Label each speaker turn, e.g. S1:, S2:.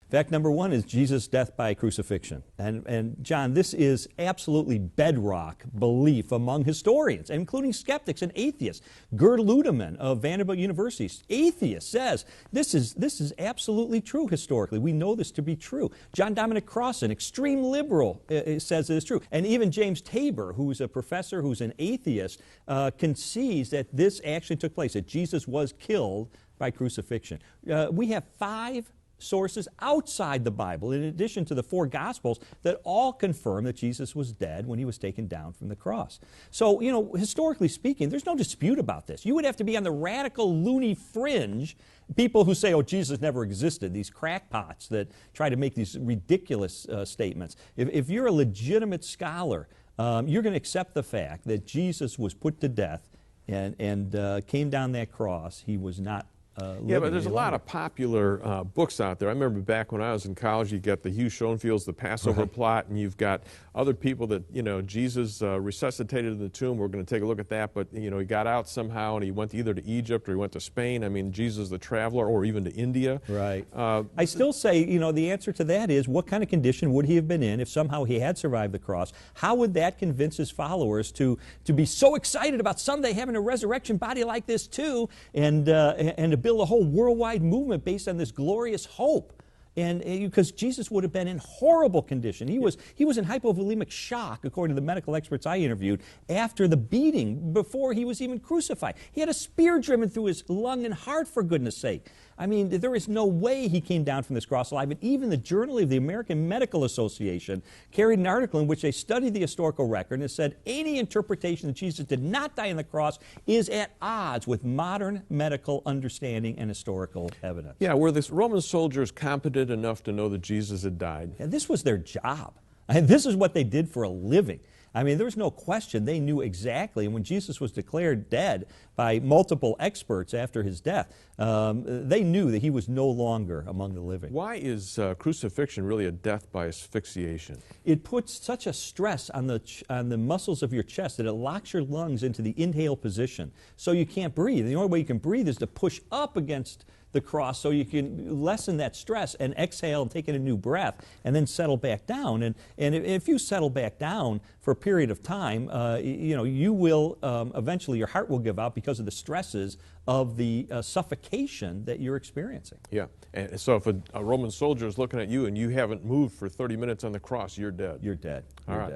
S1: Fact number one is Jesus' death by crucifixion. And John, this is absolutely bedrock belief among historians, including skeptics and atheists. Gerd Ludemann of Vanderbilt University, atheist, says this is absolutely true historically. We know this to be true. John Dominic Crossan, extreme liberal, says it is true. And even James Tabor, who's a professor, who's an atheist, concedes that this actually took place, that Jesus was killed by crucifixion. We have 5 sources outside the Bible, in addition to the 4 Gospels, that all confirm that Jesus was dead when he was taken down from the cross. So, historically speaking, there's no dispute about this. You would have to be on the radical, loony fringe, people who say, oh, Jesus never existed, these crackpots that try to make these ridiculous statements. If you're a legitimate scholar, you're going to accept the fact that Jesus was put to death and came down that cross. He was not
S2: yeah, but there's a lot of popular books out there. I remember back when I was in college, you got the Hugh Schoenfield's The Passover Plot, and you've got other people that, Jesus resuscitated in the tomb. We're going to take a look at that, but, he got out somehow, and he went either to Egypt or he went to Spain. I mean, Jesus the traveler, or even to India.
S1: Right. I still say, the answer to that is, what kind of condition would he have been in if somehow he had survived the cross? How would that convince his followers to be so excited about someday having a resurrection body like this too, and to build a whole worldwide movement based on this glorious hope? And because Jesus would have been in horrible condition. He was in hypovolemic shock, according to the medical experts I interviewed, after the beating, before he was even crucified. He had a spear driven through his lung and heart, for goodness sake. I mean, there is no way he came down from this cross alive. And even the Journal of the American Medical Association carried an article in which they studied the historical record and said any interpretation that Jesus did not die on the cross is at odds with modern medical understanding and historical evidence.
S2: Yeah, were the Roman soldiers competent enough to know that Jesus had died?
S1: And this was their job. This is what they did for a living. I mean, there was no question. They knew exactly. And when Jesus was declared dead by multiple experts after his death, they knew that he was no longer among the living.
S2: Why is crucifixion really a death by asphyxiation?
S1: It puts such a stress on the muscles of your chest that it locks your lungs into the inhale position, so you can't breathe. The only way you can breathe is to push up against the cross so you can lessen that stress and exhale and take in a new breath and then settle back down. And if you settle back down for a period of time, you will eventually, your heart will give out because of the stresses of the suffocation that you're experiencing.
S2: Yeah, and so if a Roman soldier is looking at you and you haven't moved for 30 minutes on the cross, you're dead.
S1: You're dead.
S2: All right.